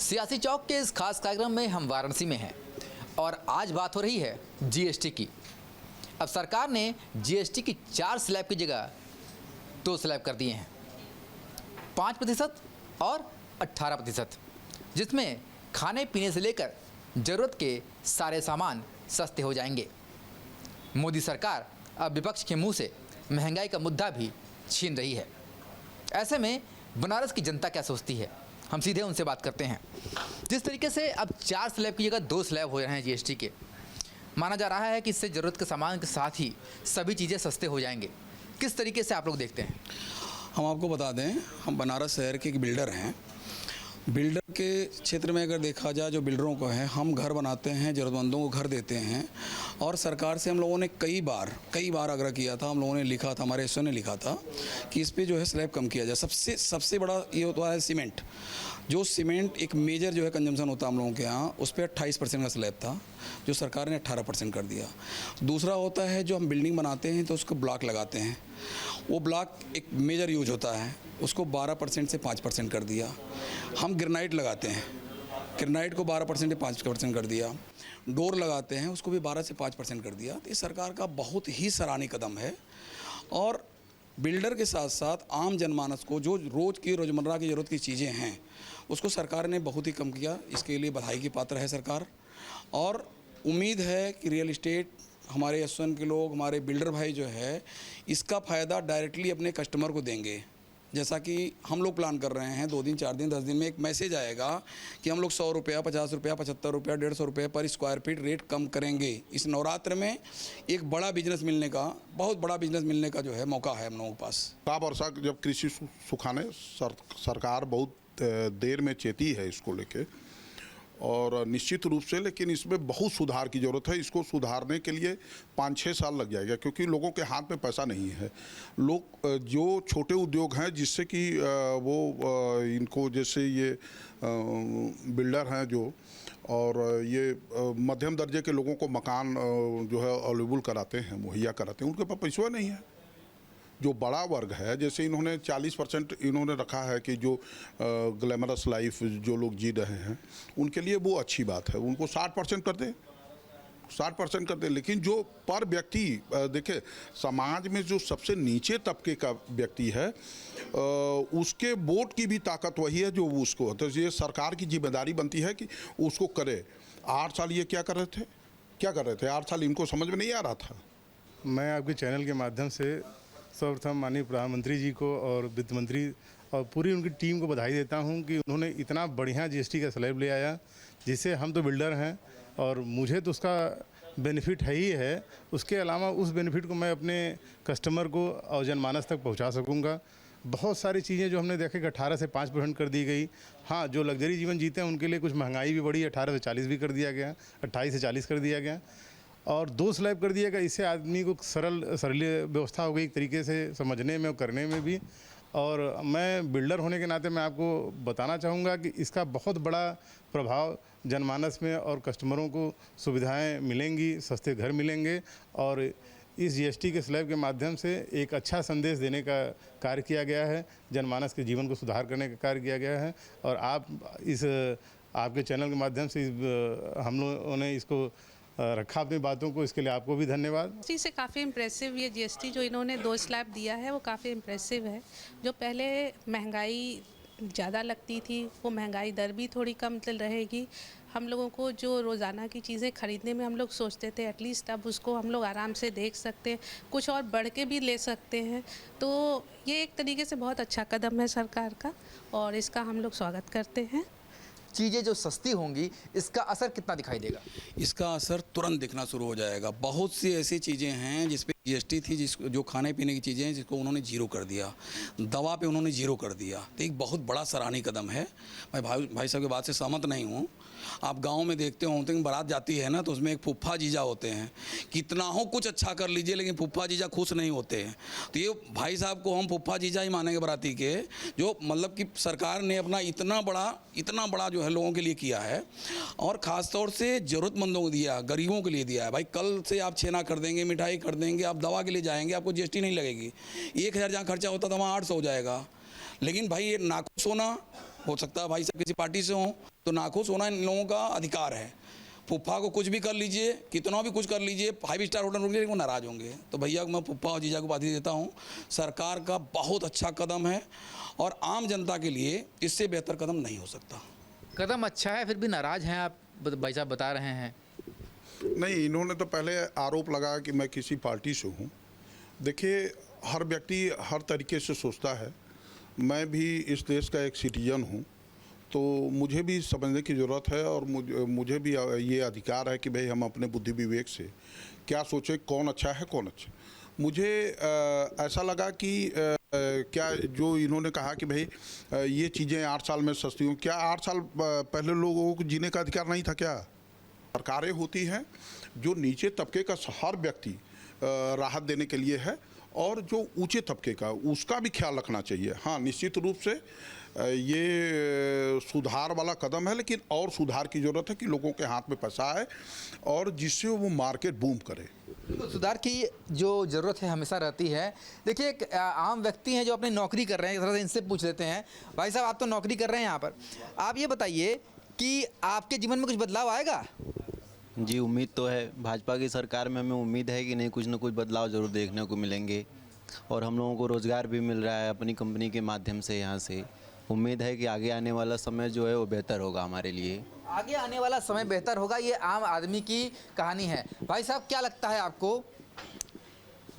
सियासी चौक के इस खास कार्यक्रम में हम वाराणसी में हैं और आज बात हो रही है जीएसटी की। अब सरकार ने जीएसटी की 4 स्लैब की जगह 2 स्लैब कर दिए हैं, 5% और 18%, जिसमें खाने पीने से लेकर ज़रूरत के सारे सामान सस्ते हो जाएंगे। मोदी सरकार अब विपक्ष के मुंह से महंगाई का मुद्दा भी छीन रही है। ऐसे में बनारस की जनता क्या सोचती है, हम सीधे उनसे बात करते हैं। जिस तरीके से अब 4 स्लैब की जगह 2 स्लैब हो रहे हैं जीएसटी के, माना जा रहा है कि इससे ज़रूरत के सामान के साथ ही सभी चीज़ें सस्ते हो जाएंगे। किस तरीके से आप लोग देखते हैं? हम आपको बता दें, हम बनारस शहर के एक बिल्डर हैं। बिल्डर के क्षेत्र में अगर देखा जाए, जो बिल्डरों को है, हम घर बनाते हैं, ज़रूरतमंदों को घर देते हैं। और सरकार से हम लोगों ने कई बार आग्रह किया था, हम लोगों ने लिखा था, हमारे एसओ ने लिखा था कि इस पे जो है स्लैब कम किया जाए। सबसे बड़ा ये होता है सीमेंट। जो सीमेंट एक मेजर जो है कंजम्पशन होता है हम लोगों के यहाँ, उस पर 28% का स्लैब था, जो सरकार ने 18% कर दिया। दूसरा होता है, जो हम बिल्डिंग बनाते हैं तो उसको ब्लॉक लगाते हैं, वो ब्लॉक एक मेजर यूज होता है, उसको 12% से 5% कर दिया। हम ग्रेनाइट लगाते हैं, ग्रेनाइट को 12% से 5% कर दिया। डोर लगाते हैं, उसको भी 12 से 5% कर दिया। तो ये सरकार का बहुत ही सराहनीय कदम है। और बिल्डर के साथ साथ आम जनमानस को जो रोज़मर्रा की ज़रूरत की चीज़ें हैं, उसको सरकार ने बहुत ही कम किया। इसके लिए बधाई की पात्र है सरकार। और उम्मीद है कि रियल इस्टेट, हमारे एसोन के लोग, हमारे बिल्डर भाई जो है, इसका फ़ायदा डायरेक्टली अपने कस्टमर को देंगे। जैसा कि हम लोग प्लान कर रहे हैं, 2 दिन, 4 दिन, 10 दिन में एक मैसेज आएगा कि हम लोग 100 रुपया, 50 रुपया, 75 रुपया, 150 रुपये पर स्क्वायर फीट रेट कम करेंगे। इस नवरात्र में एक बड़ा बिजनेस मिलने का, बहुत बड़ा बिजनेस मिलने का जो है मौका है हम लोगों के पास। वर्षा जब कृषि सुखाने सरकार बहुत देर में चेती है इसको लेके, और निश्चित रूप से, लेकिन इसमें बहुत सुधार की ज़रूरत है। इसको सुधारने के लिए 5-6 साल लग जाएगा, क्योंकि लोगों के हाथ में पैसा नहीं है। लोग जो छोटे उद्योग हैं, जिससे कि वो इनको, जैसे ये बिल्डर हैं जो, और ये मध्यम दर्जे के लोगों को मकान जो है अवेलेबल कराते हैं, मुहैया कराते हैं, उनके पास पैसा नहीं है। जो बड़ा वर्ग है, जैसे इन्होंने 40% इन्होंने रखा है कि जो ग्लैमरस लाइफ जो लोग जी रहे हैं, उनके लिए वो अच्छी बात है। उनको 60% कर दें, 60% कर दें। लेकिन जो पर व्यक्ति देखे, समाज में जो सबसे नीचे तबके का व्यक्ति है, उसके वोट की भी ताकत वही है जो उसको, तो ये सरकार की जिम्मेदारी बनती है कि उसको करे। 8 साल ये क्या कर रहे थे 8 साल इनको समझ में नहीं आ रहा था। मैं आपके चैनल के माध्यम से सर्वप्रथम माननीय प्रधानमंत्री जी को और वित्त मंत्री और पूरी उनकी टीम को बधाई देता हूं कि उन्होंने इतना बढ़िया जीएसटी का स्लैब ले आया, जिससे हम तो बिल्डर हैं और मुझे तो उसका बेनिफिट है ही है। उसके अलावा उस बेनिफिट को मैं अपने कस्टमर को और जनमानस तक पहुंचा सकूंगा। बहुत सारी चीज़ें जो हमने देखे कि 18 से 5% कर दी गई। हाँ, जो लग्जरी जीवन जीते हैं उनके लिए कुछ महंगाई भी बढ़ी, 18 से 40 भी कर दिया गया, 28 से 40 कर दिया गया, और 2 स्लैब कर दिया गया। इससे आदमी को सरल व्यवस्था हो गई एक तरीके से, समझने में और करने में भी। और मैं बिल्डर होने के नाते मैं आपको बताना चाहूँगा कि इसका बहुत बड़ा प्रभाव जनमानस में और कस्टमरों को सुविधाएं मिलेंगी, सस्ते घर मिलेंगे। और इस जीएसटी के स्लैब के माध्यम से एक अच्छा संदेश देने का कार्य किया गया है, जनमानस के जीवन को सुधार करने का कार्य किया गया है। और आपके चैनल के माध्यम से हम लोगों ने इसको रखा अपनी बातों को, इसके लिए आपको भी धन्यवाद। इसी से काफ़ी इम्प्रेसिव ये जीएसटी जो इन्होंने 2 स्लैब दिया है, वो काफ़ी इम्प्रेसिव है। जो पहले महंगाई ज़्यादा लगती थी, वो महंगाई दर भी थोड़ी कम रहेगी। हम लोगों को जो रोज़ाना की चीज़ें खरीदने में हम लोग सोचते थे, एटलीस्ट अब उसको हम लोग आराम से देख सकते हैं, कुछ और बढ़ के भी ले सकते हैं। तो ये एक तरीके से बहुत अच्छा कदम है सरकार का, और इसका हम लोग स्वागत करते हैं। चीज़ें जो सस्ती होंगी, इसका असर कितना दिखाई देगा? इसका असर तुरंत दिखना शुरू हो जाएगा। बहुत सी ऐसी चीज़ें हैं जिस पे जीएसटी थी, जो खाने पीने की चीज़ें हैं, जिसको उन्होंने 0 कर दिया। दवा पे उन्होंने 0 कर दिया। तो एक बहुत बड़ा सराहनीय कदम है। मैं भाई साहब की बात से सहमत नहीं हूँ। आप गांव में देखते होते हैं, बारात जाती है ना, तो उसमें एक फूफा जीजा होते हैं। कितना हो कुछ अच्छा कर लीजिए, लेकिन फूफा जीजा खुश नहीं होते हैं। तो ये भाई साहब को हम फूफा जीजा ही मानेंगे बाराती के, जो मतलब कि सरकार ने अपना इतना बड़ा जो है लोगों के लिए किया है, और ख़ास तौर से ज़रूरतमंदों को दिया, गरीबों के लिए दिया है। भाई कल से आप छेना कर देंगे, मिठाई कर देंगे, आप दवा के लिए जाएंगे, आपको जीएसटी नहीं लगेगी। 1000 जहाँ खर्चा होता था वहाँ 800 हो जाएगा। लेकिन भाई ये नाखुश होना, हो सकता है भाई साहब किसी पार्टी से हों, तो नाखुश होना इन लोगों का अधिकार है। फुफ्फा को कुछ भी कर लीजिए, कितना भी कुछ कर लीजिए, 5 स्टार होटल रुक वो नाराज़ होंगे। तो भैया मैं फुफ्फा और जीजा को बात देता हूँ, सरकार का बहुत अच्छा कदम है और आम जनता के लिए इससे बेहतर कदम नहीं हो सकता। कदम अच्छा है, फिर भी नाराज़ हैं आप, भाई साहब बता रहे हैं। नहीं, इन्होंने तो पहले आरोप लगाया कि मैं किसी पार्टी से हूँ। देखिए, हर व्यक्ति हर तरीके से सोचता है। मैं भी इस देश का एक सिटीजन हूँ, तो मुझे भी समझने की ज़रूरत है और मुझे भी ये अधिकार है कि भाई हम अपने बुद्धि विवेक से क्या सोचें, कौन अच्छा है कौन अच्छा। मुझे ऐसा लगा कि क्या जो इन्होंने कहा कि भाई ये चीज़ें 8 साल में सस्ती हों, क्या 8 साल पहले लोगों को जीने का अधिकार नहीं था क्या? सरकारें होती हैं जो नीचे तबके का हर व्यक्ति राहत देने के लिए है, और जो ऊंचे तबके का उसका भी ख्याल रखना चाहिए। हाँ, निश्चित रूप से ये सुधार वाला कदम है, लेकिन और सुधार की ज़रूरत है कि लोगों के हाथ में पैसा आए और जिससे वो मार्केट बूम करे। तो सुधार की जो ज़रूरत है हमेशा रहती है। देखिए, एक आम व्यक्ति हैं जो अपनी नौकरी कर रहे हैं, थोड़ा सा इनसे पूछ लेते हैं। भाई साहब, आप तो नौकरी कर रहे हैं यहाँ पर, आप ये बताइए कि आपके जीवन में कुछ बदलाव आएगा? जी, उम्मीद तो है। भाजपा की सरकार में हमें उम्मीद है कि नहीं, कुछ न कुछ बदलाव ज़रूर देखने को मिलेंगे और हम लोगों को रोज़गार भी मिल रहा है अपनी कंपनी के माध्यम से। यहाँ से उम्मीद है कि आगे आने वाला समय जो है वो बेहतर होगा हमारे लिए। आगे आने वाला समय बेहतर होगा, ये आम आदमी की कहानी है। भाई साहब, क्या लगता है आपको,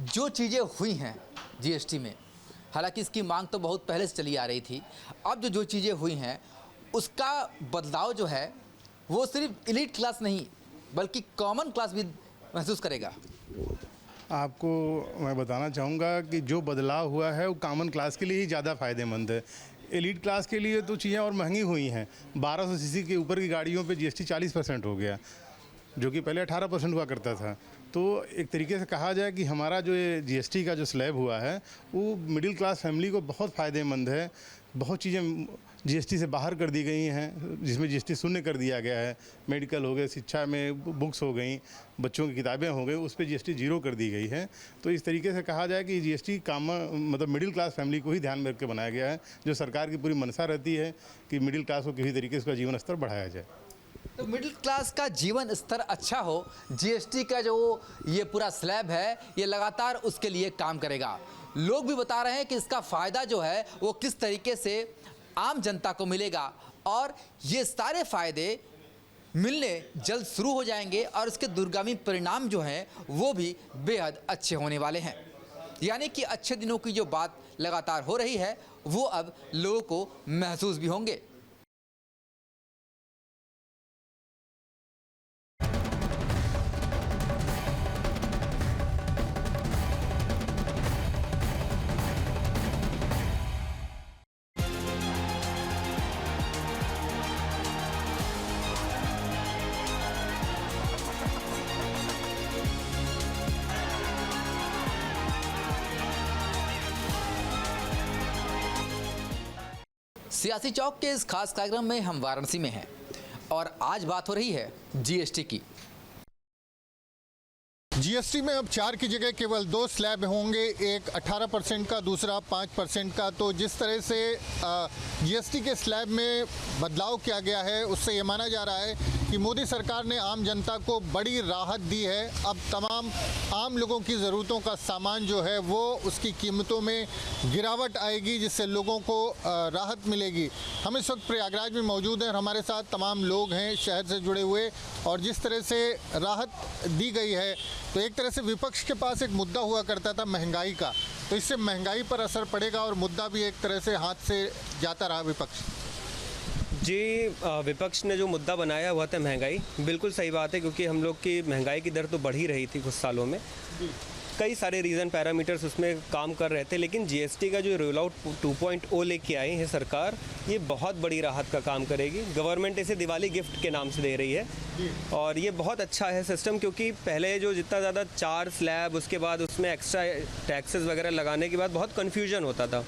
जो चीज़ें हुई हैं जीएसटी में, हालांकि इसकी मांग तो बहुत पहले से चली आ रही थी, अब जो चीज़ें हुई हैं उसका बदलाव जो है वो सिर्फ एलीट क्लास नहीं बल्कि कॉमन क्लास भी महसूस करेगा? आपको मैं बताना चाहूँगा कि जो बदलाव हुआ है वो कॉमन क्लास के लिए ही ज़्यादा फ़ायदेमंद है। एलीट क्लास के लिए तो चीज़ें और महंगी हुई हैं। 1200 सीसी के ऊपर की गाड़ियों पे जीएसटी 40% हो गया, जो कि पहले 18% हुआ करता था। तो एक तरीके से कहा जाए कि हमारा जो ये जीएसटी का जो स्लैब हुआ है वो मिडिल क्लास फैमिली को बहुत फ़ायदेमंद है। बहुत चीज़ें जीएसटी से बाहर कर दी गई हैं, जिसमें जीएसटी शून्य कर दिया गया है। मेडिकल हो गए, शिक्षा में बुक्स हो गई, बच्चों की किताबें हो गई, उस पर जीएसटी 0 कर दी गई है। तो इस तरीके से कहा जाए कि जीएसटी मतलब मिडिल क्लास फैमिली को ही ध्यान में रख के बनाया गया है। जो सरकार की पूरी मंशा रहती है कि मिडिल क्लास को किसी तरीके से उसका जीवन स्तर बढ़ाया जाए। तो मिडिल क्लास का जीवन स्तर अच्छा हो, जीएसटी का जो ये पूरा स्लैब है ये लगातार उसके लिए काम करेगा। लोग भी बता रहे हैं कि इसका फ़ायदा जो है वो किस तरीके से आम जनता को मिलेगा, और ये सारे फ़ायदे मिलने जल्द शुरू हो जाएंगे और इसके दूरगामी परिणाम जो हैं वो भी बेहद अच्छे होने वाले हैं। यानी कि अच्छे दिनों की जो बात लगातार हो रही है वो अब लोगों को महसूस भी होंगे। सियासी चौक के इस खास कार्यक्रम में हम वाराणसी में हैं और आज बात हो रही है जीएसटी की। जीएसटी में अब 4 की जगह केवल 2 स्लैब होंगे, एक 18% का, दूसरा 5% का। तो जिस तरह से जीएसटी के स्लैब में बदलाव किया गया है उससे ये माना जा रहा है कि मोदी सरकार ने आम जनता को बड़ी राहत दी है। अब तमाम आम लोगों की ज़रूरतों का सामान जो है वो उसकी कीमतों में गिरावट आएगी, जिससे लोगों को राहत मिलेगी। हम इस वक्त प्रयागराज में मौजूद हैं और हमारे साथ तमाम लोग हैं शहर से जुड़े हुए, और जिस तरह से राहत दी गई है तो एक तरह से विपक्ष के पास एक मुद्दा हुआ करता था महंगाई का, तो इससे महंगाई पर असर पड़ेगा और मुद्दा भी एक तरह से हाथ से जाता रहा विपक्ष। जी, विपक्ष ने जो मुद्दा बनाया हुआ था महंगाई, बिल्कुल सही बात है, क्योंकि हम लोग की महंगाई की दर तो बढ़ ही रही थी कुछ सालों में। कई सारे रीज़न पैरामीटर्स उसमें काम कर रहे थे, लेकिन जीएसटी का जो रोल आउट 2.0 लेके आई है सरकार, ये बहुत बड़ी राहत का काम करेगी। गवर्नमेंट इसे दिवाली गिफ्ट के नाम से दे रही है और ये बहुत अच्छा है सिस्टम, क्योंकि पहले जो जितना ज़्यादा 4 स्लैब, उसके बाद उसमें एक्स्ट्रा टैक्सेस वगैरह लगाने के बाद बहुत कन्फ्यूजन होता था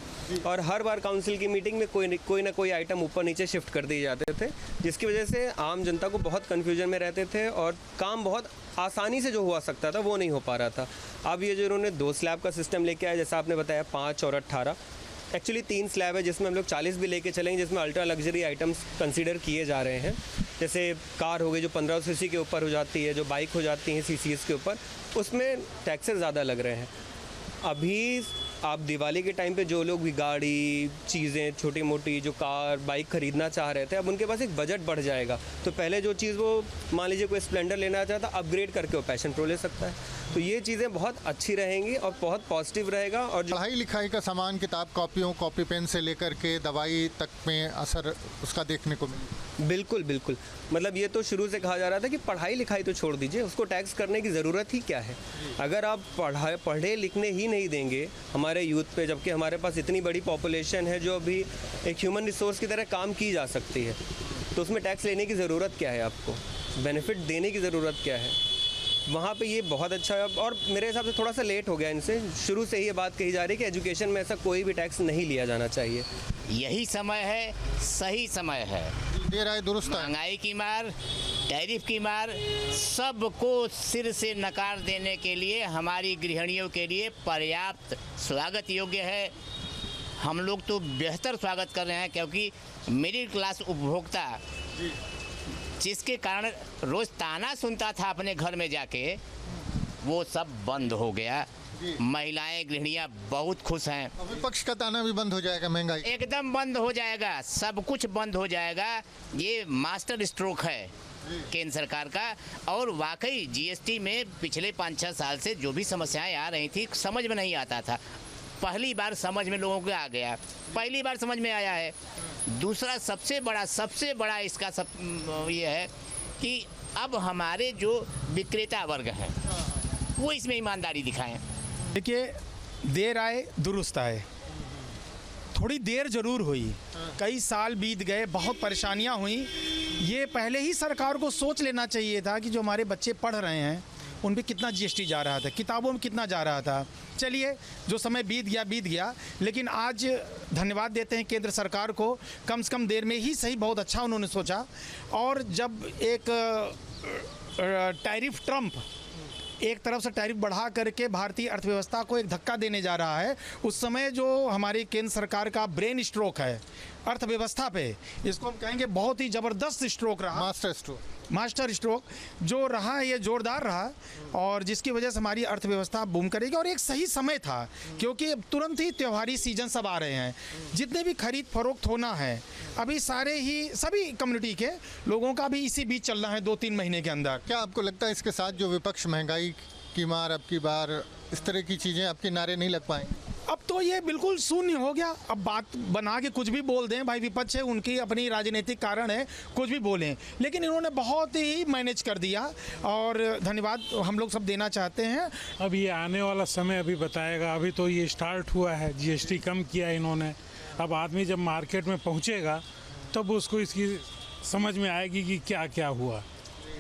और हर बार काउंसिल की मीटिंग में कोई ना कोई आइटम ऊपर नीचे शिफ्ट कर दिए जाते थे, जिसकी वजह से आम जनता को बहुत कन्फ्यूजन में रहते थे और काम बहुत आसानी से जो हुआ सकता था वो नहीं हो पा रहा था। अब ये जो इन्होंने 2 स्लैब का सिस्टम लेके आया, जैसा आपने बताया 5 और 18, एक्चुअली 3 स्लैब है जिसमें हम लोग 40 भी लेके चलेंगे, जिसमें अल्ट्रा लग्जरी आइटम्स कंसीडर किए जा रहे हैं। जैसे कार हो गई जो 1500 सीसी के ऊपर हो जाती है, जो बाइक हो जाती हैं सीसीएस के ऊपर, उसमें टैक्सेस ज़्यादा लग रहे हैं। अभी आप दिवाली के टाइम पे जो लोग भी गाड़ी, चीज़ें छोटी मोटी जो कार बाइक ख़रीदना चाह रहे थे, अब उनके पास एक बजट बढ़ जाएगा। तो पहले जो चीज़ वो मान लीजिए कोई स्प्लेंडर लेना चाहता, अपग्रेड करके वो पैशन प्रो ले सकता है। तो ये चीज़ें बहुत अच्छी रहेंगी और बहुत पॉजिटिव रहेगा। और जो पढ़ाई लिखाई का सामान, किताब कॉपियों, कॉपी पेन से लेकर के दवाई तक में असर उसका देखने को मिले। बिल्कुल बिल्कुल, मतलब ये तो शुरू से कहा जा रहा था कि पढ़ाई लिखाई तो छोड़ दीजिए, उसको टैक्स करने की ज़रूरत ही क्या है। अगर आप पढ़े लिखने ही नहीं देंगे हमारे यूथ पे, जबकि हमारे पास इतनी बड़ी पॉपुलेशन है जो अभी एक ह्यूमन रिसोर्स की तरह काम की जा सकती है, तो उसमें टैक्स लेने की ज़रूरत क्या है, आपको बेनिफिट देने की ज़रूरत क्या है। वहाँ पे ये बहुत अच्छा है। और मेरे हिसाब से थोड़ा सा लेट हो गया इनसे, शुरू से ही ये बात कही जा रही है कि एजुकेशन में ऐसा कोई भी टैक्स नहीं लिया जाना चाहिए। यही समय है, सही समय है। देर आए दुरुस्त आए। महंगाई की मार, टैरिफ की मार, सबको सिर से नकार देने के लिए हमारी गृहिणियों के लिए पर्याप्त स्वागत योग्य है। हम लोग तो बेहतर स्वागत कर रहे हैं, क्योंकि मिडिल क्लास उपभोक्ता जिसके कारण रोज़ ताना सुनता था अपने घर में जाके, वो सब बंद हो गया। महिलाएं, गृहिणियां बहुत खुश हैं। विपक्ष का ताना भी बंद हो जाएगा, महंगाई एकदम बंद हो जाएगा, सब कुछ बंद हो जाएगा। ये मास्टर स्ट्रोक है केंद्र सरकार का। और वाकई जीएसटी में पिछले 5-6 साल से जो भी समस्याएं आ रही थी, समझ में नहीं आता था। पहली बार समझ में लोगों को आ गया, पहली बार समझ में आया है। दूसरा सबसे बड़ा इसका ये है कि अब हमारे जो विक्रेता वर्ग हैं वो इसमें ईमानदारी दिखाएं। देखिए, देर आए दुरुस्त आए। थोड़ी देर जरूर हुई, कई साल बीत गए, बहुत परेशानियां हुई। ये पहले ही सरकार को सोच लेना चाहिए था कि जो हमारे बच्चे पढ़ रहे हैं उन पे कितना जीएसटी जा रहा था, किताबों में कितना जा रहा था। चलिए, जो समय बीत गया, लेकिन आज धन्यवाद देते हैं केंद्र सरकार को, कम से कम देर में ही सही, बहुत अच्छा उन्होंने सोचा। और जब एक टैरिफ ट्रम्प एक तरफ से टैरिफ बढ़ा करके भारतीय अर्थव्यवस्था को एक धक्का देने जा रहा है, उस समय जो हमारी केंद्र सरकार का ब्रेन स्ट्रोक है अर्थव्यवस्था पे, इसको हम कहेंगे बहुत ही ज़बरदस्त स्ट्रोक रहा, मास्टर स्ट्रोक जो रहा है, ये जोरदार रहा, और जिसकी वजह से हमारी अर्थव्यवस्था बूम करेगी। और एक सही समय था, क्योंकि तुरंत ही त्योहारी सीजन सब आ रहे हैं, जितने भी खरीद फरोख्त होना है अभी सभी कम्युनिटी के लोगों का भी इसी बीच चल रहा है 2-3 महीने के अंदर। क्या आपको लगता है इसके साथ जो विपक्ष, महंगाई की मार, अब की बार, इस तरह की चीज़ें आपके नारे नहीं लग पाएंगे? अब तो ये बिल्कुल शून्य हो गया। अब बात बना के कुछ भी बोल दें, भाई विपक्ष है, उनकी अपनी राजनीतिक कारण है, कुछ भी बोलें, लेकिन इन्होंने बहुत ही मैनेज कर दिया और धन्यवाद हम लोग सब देना चाहते हैं। अब ये आने वाला समय अभी बताएगा। अभी तो ये स्टार्ट हुआ है, जीएसटी कम किया इन्होंने। अब आदमी जब मार्केट में पहुंचेगा तब उसको इसकी समझ में आएगी कि क्या क्या हुआ।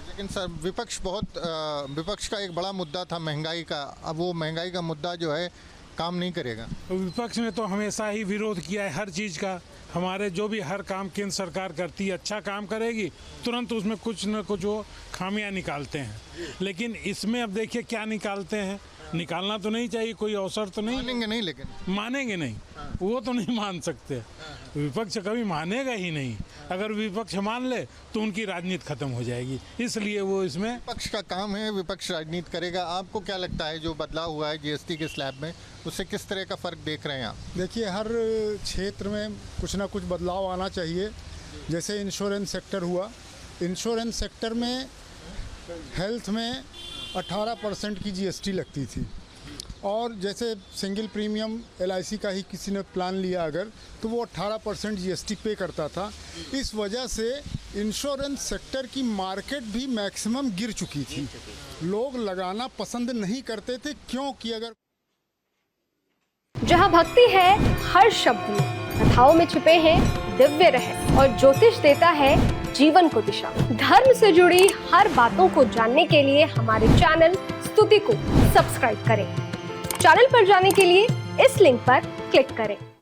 लेकिन सर, विपक्ष का एक बड़ा मुद्दा था महंगाई का। अब वो महंगाई का मुद्दा जो है काम नहीं करेगा। विपक्ष ने तो हमेशा ही विरोध किया है हर चीज़ का। हमारे जो भी हर काम केंद्र सरकार करती है, अच्छा काम करेगी, तुरंत उसमें कुछ न कुछ वो खामियां निकालते हैं। लेकिन इसमें अब देखिए क्या निकालते हैं। निकालना तो नहीं चाहिए, कोई अवसर तो नहीं मानेंगे नहीं, लेकिन मानेंगे नहीं, वो तो नहीं मान सकते। विपक्ष कभी मानेगा ही नहीं। अगर विपक्ष मान ले तो उनकी राजनीति खत्म हो जाएगी, इसलिए वो इसमें विपक्ष का काम है, विपक्ष राजनीति करेगा। आपको क्या लगता है जो बदलाव हुआ है जीएसटी के स्लैब में, उससे किस तरह का फ़र्क देख रहे हैं आप? देखिए, हर क्षेत्र में कुछ ना कुछ बदलाव आना चाहिए। जैसे इंश्योरेंस सेक्टर हुआ, इंश्योरेंस सेक्टर में हेल्थ में 18% की जीएसटी लगती थी, और जैसे सिंगल प्रीमियम LIC का ही किसी ने प्लान लिया अगर, तो वो 18% जीएसटी पे करता था। इस वजह से इंश्योरेंस सेक्टर की मार्केट भी मैक्सिमम गिर चुकी थी। लोग लगाना पसंद नहीं करते थे, क्योंकि अगर जहाँ भक्ति है हर शब्द में, कथाओं में छुपे हैं दिव्य रहस्य, और ज्योतिष देता है जीवन को दिशा। धर्म से जुड़ी हर बातों को जानने के लिए हमारे चैनल स्तुति को सब्सक्राइब करें। चैनल पर जाने के लिए इस लिंक पर क्लिक करें।